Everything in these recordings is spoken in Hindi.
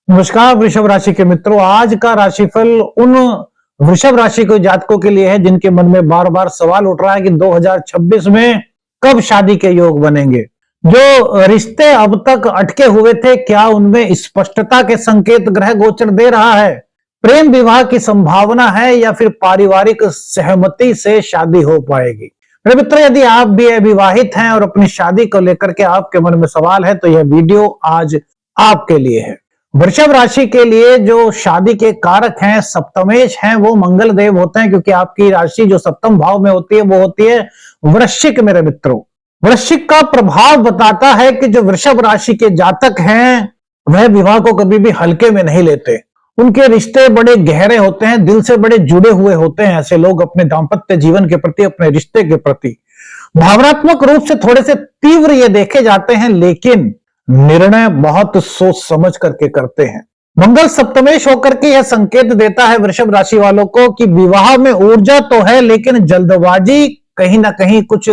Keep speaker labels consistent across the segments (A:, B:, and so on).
A: नमस्कार वृषभ राशि के मित्रों। आज का राशिफल उन वृषभ राशि के जातकों के लिए है जिनके मन में बार बार सवाल उठ रहा है कि 2026 में कब शादी के योग बनेंगे। जो रिश्ते अब तक अटके हुए थे, क्या उनमें स्पष्टता के संकेत ग्रह गोचर दे रहा है? प्रेम विवाह की संभावना है या फिर पारिवारिक सहमति से शादी हो पाएगी? मेरे मित्रों, यदि आप भी अविवाहित हैं और अपनी शादी को लेकर के आपके मन में सवाल है तो यह वीडियो आज आपके लिए है। वृषभ राशि के लिए जो शादी के कारक हैं, सप्तमेश हैं, वो मंगल देव होते हैं, क्योंकि आपकी राशि जो सप्तम भाव में होती है वो होती है वृश्चिक। मेरे मित्रों, वृश्चिक का प्रभाव बताता है कि जो वृषभ राशि के जातक हैं वह विवाह को कभी भी हल्के में नहीं लेते। उनके रिश्ते बड़े गहरे होते हैं, दिल से बड़े जुड़े हुए होते हैं। ऐसे लोग अपने दाम्पत्य जीवन के प्रति, अपने रिश्ते के प्रति भावनात्मक रूप से थोड़े से तीव्र ये देखे जाते हैं, लेकिन निर्णय बहुत सोच समझ करके करते हैं। मंगल सप्तमेश होकर के यह संकेत देता है वृषभ राशि वालों को कि विवाह में ऊर्जा तो है, लेकिन जल्दबाजी कहीं ना कहीं कुछ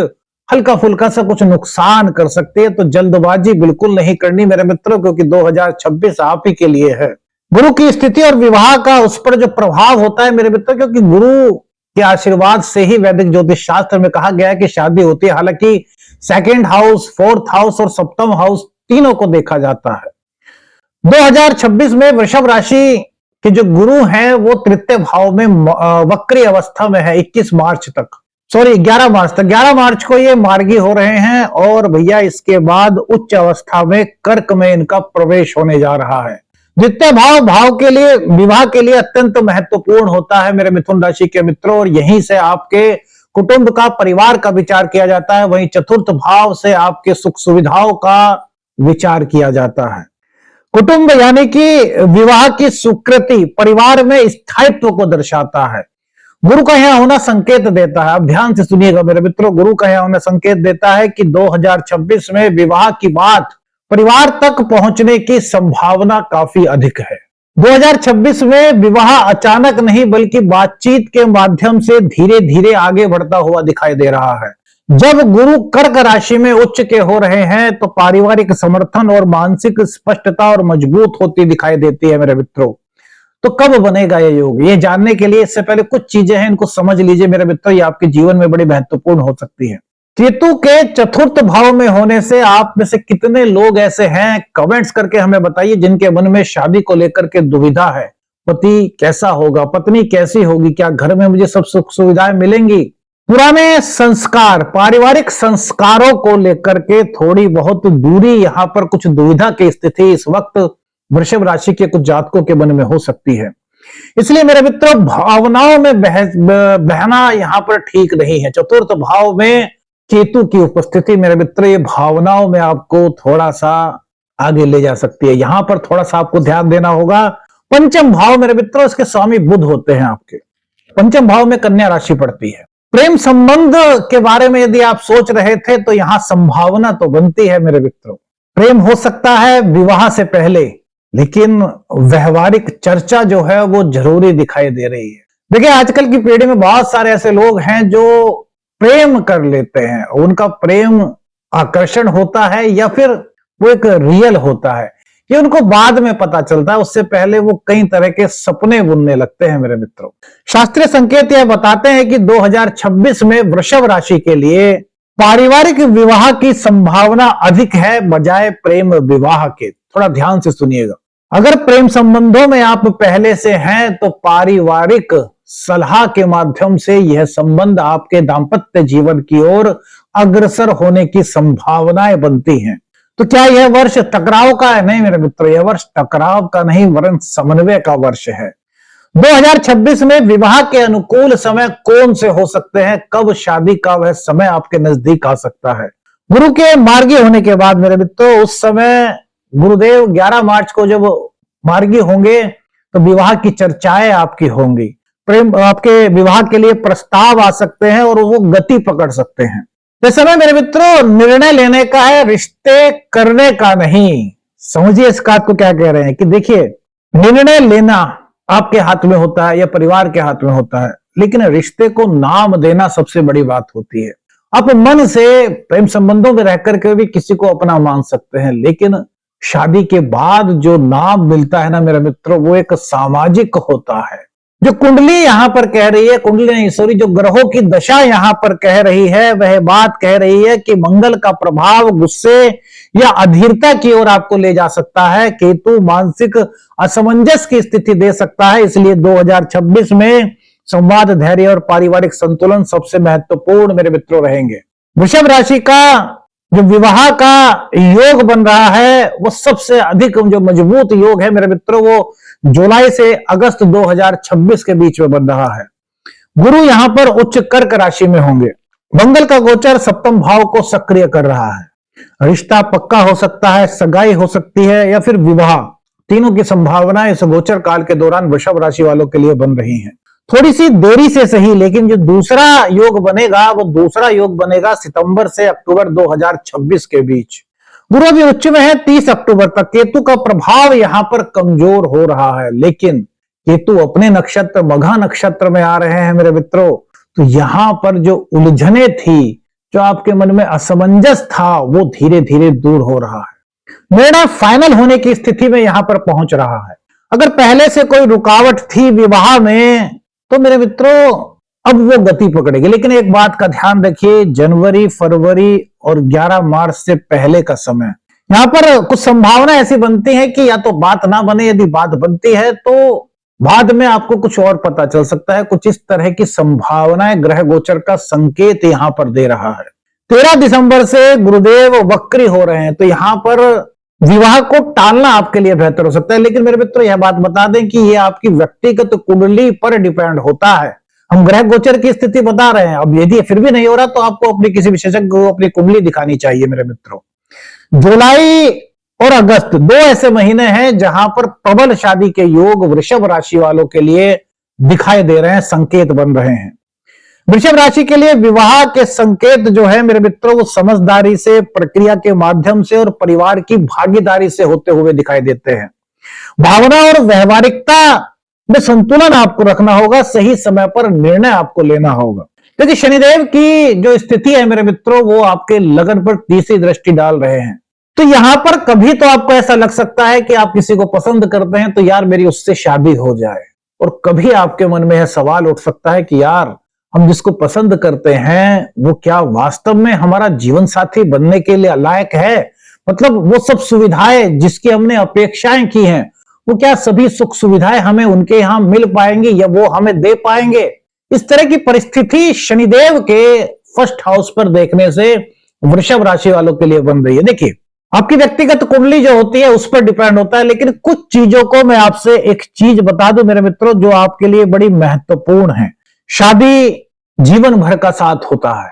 A: हल्का फुल्का सा कुछ नुकसान कर सकती है। तो जल्दबाजी बिल्कुल नहीं करनी मेरे मित्रों, क्योंकि 2026 आप ही के लिए है। गुरु की स्थिति और विवाह का उस पर जो प्रभाव होता है मेरे मित्रों, क्योंकि गुरु के आशीर्वाद से ही वैदिक ज्योतिष शास्त्र में कहा गया है कि शादी होती है। हालांकि सेकंड हाउस, फोर्थ हाउस और सप्तम हाउस तीनों को देखा जाता है। 2026 में वृषभ राशि के जो गुरु हैं वो तृतीय भाव में वक्री अवस्था में है 21 मार्च तक, 11 मार्च तक। 11 मार्च को ये मार्गी हो रहे हैं और भैया इसके बाद उच्च अवस्था में कर्क में इनका प्रवेश होने जा रहा है। द्वितीय भाव के लिए, विवाह के लिए अत्यंत महत्वपूर्ण होता है मेरे मिथुन राशि के मित्रों, और यहीं से आपके कुटुंब का, परिवार का विचार किया जाता है। वहीं चतुर्थ भाव से आपके सुख सुविधाओं का विचार किया जाता है। कुटुंब यानी कि विवाह की स्वीकृति, परिवार में स्थायित्व को दर्शाता है। गुरु का यहां होना संकेत देता है, अब ध्यान से सुनिएगा मेरे मित्रों, गुरु का यहां होना संकेत देता है कि 2026 में विवाह की बात परिवार तक पहुंचने की संभावना काफी अधिक है। 2026 में विवाह अचानक नहीं बल्कि बातचीत के माध्यम से धीरे धीरे आगे बढ़ता हुआ दिखाई दे रहा है। जब गुरु कर्क राशि में उच्च के हो रहे हैं तो पारिवारिक समर्थन और मानसिक स्पष्टता और मजबूत होती दिखाई देती है मेरे मित्रों। तो कब बनेगा ये योग, ये जानने के लिए इससे पहले कुछ चीजें हैं, इनको समझ लीजिए मेरे मित्रों, ये आपके जीवन में बड़ी महत्वपूर्ण हो सकती है। केतु के चतुर्थ भाव में होने से आप में से कितने लोग ऐसे हैं, कमेंट्स करके हमें बताइए, जिनके मन में शादी को लेकर के दुविधा है। पति कैसा होगा, पत्नी कैसी होगी, क्या घर में मुझे सब सुख सुविधाएं मिलेंगी? पुराने संस्कार, पारिवारिक संस्कारों को लेकर के थोड़ी बहुत दूरी, यहां पर कुछ दुविधा की स्थिति इस वक्त वृषभ राशि के कुछ जातकों के मन में हो सकती है। इसलिए मेरे मित्रों, भावनाओं में बहना यहां पर ठीक नहीं है। चतुर्थ भाव में केतु की उपस्थिति मेरे मित्र ये भावनाओं में आपको थोड़ा सा आगे ले जा सकती है। यहां पर थोड़ा सा आपको ध्यान देना होगा। पंचम भाव मेरे मित्रों, इसके स्वामी बुध होते हैं आपके। पंचम भाव में कन्या राशि पड़ती है। प्रेम संबंध के बारे में यदि आप सोच रहे थे तो यहां संभावना तो बनती है मेरे मित्रों। प्रेम हो सकता है विवाह से पहले, लेकिन व्यवहारिक चर्चा जो है वो जरूरी दिखाई दे रही है। देखिए, आजकल की पीढ़ी में बहुत सारे ऐसे लोग हैं जो प्रेम कर लेते हैं। उनका प्रेम आकर्षण होता है या फिर वो एक रियल होता है, ये उनको बाद में पता चलता है। उससे पहले वो कई तरह के सपने बुनने लगते हैं मेरे मित्रों। शास्त्रीय संकेत यह बताते हैं कि 2026 में वृषभ राशि के लिए पारिवारिक विवाह की संभावना अधिक है बजाय प्रेम विवाह के। थोड़ा ध्यान से सुनिएगा। अगर प्रेम संबंधों में आप पहले से हैं तो पारिवारिक सलाह के माध्यम से यह संबंध आपके दाम्पत्य जीवन की ओर अग्रसर होने की संभावनाएं बनती हैं। तो क्या यह वर्ष टकराव का है? नहीं मेरे मित्रों, यह वर्ष टकराव का नहीं वरन समन्वय का वर्ष है। 2026 में विवाह के अनुकूल समय कौन से हो सकते हैं, कब शादी का वह समय आपके नजदीक आ सकता है? गुरु के मार्गी होने के बाद मेरे मित्रों, उस समय गुरुदेव 11 मार्च को जब मार्गी होंगे तो विवाह की चर्चाएं आपकी होंगी। प्रेम, आपके विवाह के लिए प्रस्ताव आ सकते हैं और वो गति पकड़ सकते हैं। इस समय मेरे मित्रों निर्णय लेने का है, रिश्ते करने का नहीं। समझिए इस बात को क्या कह रहे हैं कि देखिए, निर्णय लेना आपके हाथ में होता है या परिवार के हाथ में होता है, लेकिन रिश्ते को नाम देना सबसे बड़ी बात होती है। आप मन से प्रेम संबंधों में रहकर के भी किसी को अपना मान सकते हैं, लेकिन शादी के बाद जो नाम मिलता है ना मेरे मित्रों, वो एक सामाजिक होता है। जो कुंडली यहां पर कह रही है, कुंडली नहीं सॉरी, जो ग्रहों की दशा यहां पर कह रही है, वह बात कह रही है कि मंगल का प्रभाव गुस्से या अधीरता की ओर आपको ले जा सकता है। केतु मानसिक असमंजस की स्थिति दे सकता है। इसलिए 2026 में संवाद, धैर्य और पारिवारिक संतुलन सबसे महत्वपूर्ण मेरे मित्रों रहेंगे। वृषभ राशि का जो विवाह का योग बन रहा है, वो सबसे अधिक जो मजबूत योग है मेरे मित्रों, वो जुलाई से अगस्त 2026 के बीच में बन रहा है। गुरु यहां पर उच्च कर्क राशि में होंगे। मंगल का गोचर सप्तम भाव को सक्रिय कर रहा है। रिश्ता पक्का हो सकता है, सगाई हो सकती है या फिर विवाह, तीनों की संभावना इस गोचर काल के दौरान वृषभ राशि वालों के लिए बन रही है। थोड़ी सी देरी से सही, लेकिन जो दूसरा योग बनेगा, वो दूसरा योग बनेगा सितंबर से अक्टूबर 2026 के बीच। गुरु अभी उच्च में है 30 अक्टूबर तक। केतु का प्रभाव यहां पर कमजोर हो रहा है, लेकिन केतु अपने नक्षत्र मघा नक्षत्र में आ रहे हैं मेरे मित्रों। तो यहां पर जो उलझने थी, जो आपके मन में असमंजस था, वो धीरे धीरे दूर हो रहा है। निर्णय फाइनल होने की स्थिति में यहां पर पहुंच रहा है। अगर पहले से कोई रुकावट थी विवाह में, तो मेरे मित्रों अब वो गति पकड़ेगी। लेकिन एक बात का ध्यान रखिए, जनवरी, फरवरी और 11 मार्च से पहले का समय, यहां पर कुछ संभावना ऐसी बनती है कि या तो बात ना बने, यदि बात बनती है तो बाद में आपको कुछ और पता चल सकता है। कुछ इस तरह की संभावनाएं ग्रह गोचर का संकेत यहां पर दे रहा है। 13 दिसंबर से गुरुदेव वक्री हो रहे हैं, तो यहां पर विवाह को टालना आपके लिए बेहतर हो सकता है। लेकिन मेरे मित्रों यह बात बता दें कि यह आपकी व्यक्तिगत कुंडली पर डिपेंड होता है। हम ग्रह गोचर की स्थिति बता रहे हैं। अब यदि फिर भी नहीं हो रहा, तो आपको अपनी किसी विशेषज्ञ को अपनी कुंडली दिखानी चाहिए मेरे मित्रों। जुलाई और अगस्त 2 ऐसे महीने हैं जहां पर प्रबल शादी के योग वृषभ राशि वालों के लिए दिखाई दे रहे हैं, संकेत बन रहे हैं। वृषभ राशि के लिए विवाह के संकेत जो है मेरे मित्रों, वो समझदारी से, प्रक्रिया के माध्यम से और परिवार की भागीदारी से होते हुए दिखाई देते हैं। भावना और व्यवहारिकता में संतुलन आपको रखना होगा, सही समय पर निर्णय आपको लेना होगा। क्योंकि शनिदेव की जो स्थिति है मेरे मित्रों, वो आपके लगन पर तीसरी दृष्टि डाल रहे हैं। तो यहां पर कभी तो आपको ऐसा लग सकता है कि आप किसी को पसंद करते हैं, तो यार मेरी उससे शादी हो जाए। और कभी आपके मन में यह सवाल उठ सकता है कि यार हम जिसको पसंद करते हैं, वो क्या वास्तव में हमारा जीवन साथी बनने के लिए लायक है? मतलब वो सब सुविधाएं जिसकी हमने अपेक्षाएं की हैं, वो क्या सभी सुख सुविधाएं हमें उनके यहां मिल पाएंगी या वो हमें दे पाएंगे? इस तरह की परिस्थिति शनिदेव के फर्स्ट हाउस पर देखने से वृषभ राशि वालों के लिए बन रही है। देखिए, आपकी व्यक्तिगत कुंडली जो होती है उस पर डिपेंड होता है, लेकिन कुछ चीजों को मैं आपसे एक चीज बता दूं मेरे मित्रों, जो आपके लिए बड़ी महत्वपूर्ण है। शादी जीवन भर का साथ होता है,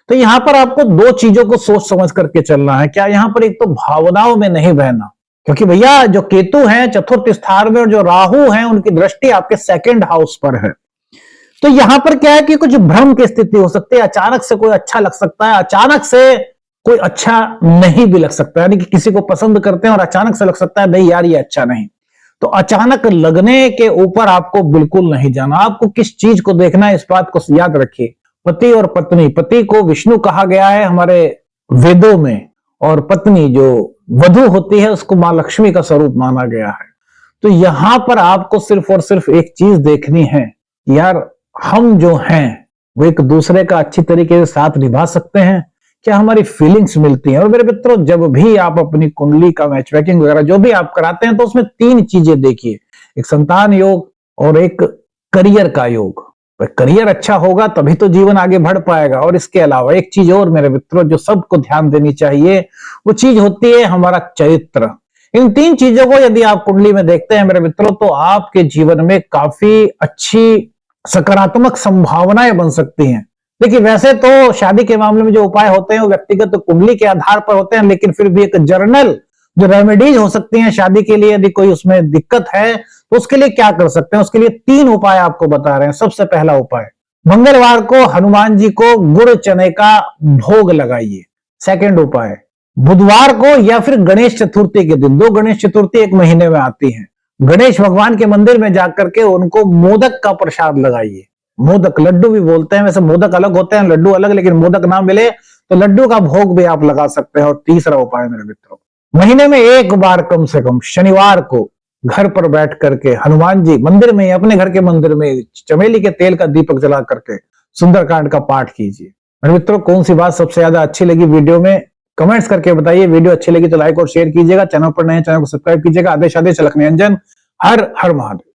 A: तो यहां पर आपको 2 चीजों को सोच समझ करके चलना है। क्या यहां पर एक तो भावनाओं में नहीं बहना, क्योंकि भैया जो केतु हैं चतुर्थ स्थान में और जो राहु हैं उनकी दृष्टि आपके सेकंड हाउस पर है। तो यहां पर क्या है कि कुछ भ्रम की स्थिति हो सकती है। अचानक से कोई अच्छा लग सकता है, अचानक से कोई अच्छा नहीं भी लग सकता है। यानी कि किसी को पसंद करते हैं और अचानक से लग सकता है नहीं यार ये अच्छा नहीं। तो अचानक लगने के ऊपर आपको बिल्कुल नहीं जाना। आपको किस चीज को देखना है, इस बात को याद रखिए। पति और पत्नी, पति को विष्णु कहा गया है हमारे वेदों में, और पत्नी जो वधु होती है उसको मां लक्ष्मी का स्वरूप माना गया है। तो यहां पर आपको सिर्फ और सिर्फ एक चीज देखनी है, यार हम जो हैं वो एक दूसरे का अच्छी तरीके से साथ निभा सकते हैं, क्या हमारी फीलिंग्स मिलती हैं। और मेरे मित्रों, जब भी आप अपनी कुंडली का मैच मेकिंग वगैरह जो भी आप कराते हैं, तो उसमें 3 चीजें देखिए, एक संतान योग और एक करियर का योग। करियर अच्छा होगा तभी तो जीवन आगे बढ़ पाएगा। और इसके अलावा एक चीज और मेरे मित्रों जो सबको ध्यान देनी चाहिए, वो चीज होती है हमारा चरित्र। इन 3 चीजों को यदि आप कुंडली में देखते हैं मेरे मित्रों, तो आपके जीवन में काफी अच्छी सकारात्मक संभावनाएं बन सकती हैं। देखिए, वैसे तो शादी के मामले में जो उपाय होते हैं वो व्यक्तिगत कुंडली के आधार पर होते हैं, लेकिन फिर भी एक जर्नल जो रेमेडीज हो सकती हैं शादी के लिए, यदि कोई उसमें दिक्कत है तो उसके लिए क्या कर सकते हैं, उसके लिए 3 उपाय आपको बता रहे हैं। सबसे पहला उपाय, मंगलवार को हनुमान जी को गुड़ चने का भोग लगाइए। सेकंड उपाय, बुधवार को या फिर गणेश चतुर्थी के दिन, 2 गणेश चतुर्थी एक महीने में आती है, गणेश भगवान के मंदिर में जाकर के उनको मोदक का प्रसाद लगाइए। मोदक, लड्डू भी बोलते हैं, वैसे मोदक अलग होते हैं, लड्डू अलग, लेकिन मोदक ना मिले तो लड्डू का भोग भी आप लगा सकते हैं। और तीसरा उपाय मेरे मित्रों, महीने में एक बार कम से कम शनिवार को घर पर बैठ करके हनुमान जी मंदिर में, अपने घर के मंदिर में चमेली के तेल का दीपक जला करके सुंदरकांड का पाठ कीजिए। और मित्रों, कौन सी बात सबसे ज्यादा अच्छी लगी वीडियो में, कमेंट्स करके बताइए। वीडियो अच्छी लगी तो लाइक और शेयर कीजिएगा। चैनल पर नए, चैनल को सब्सक्राइब कीजिएगा। आदेश आदेश लखन निरंजन। हर हर महादेव।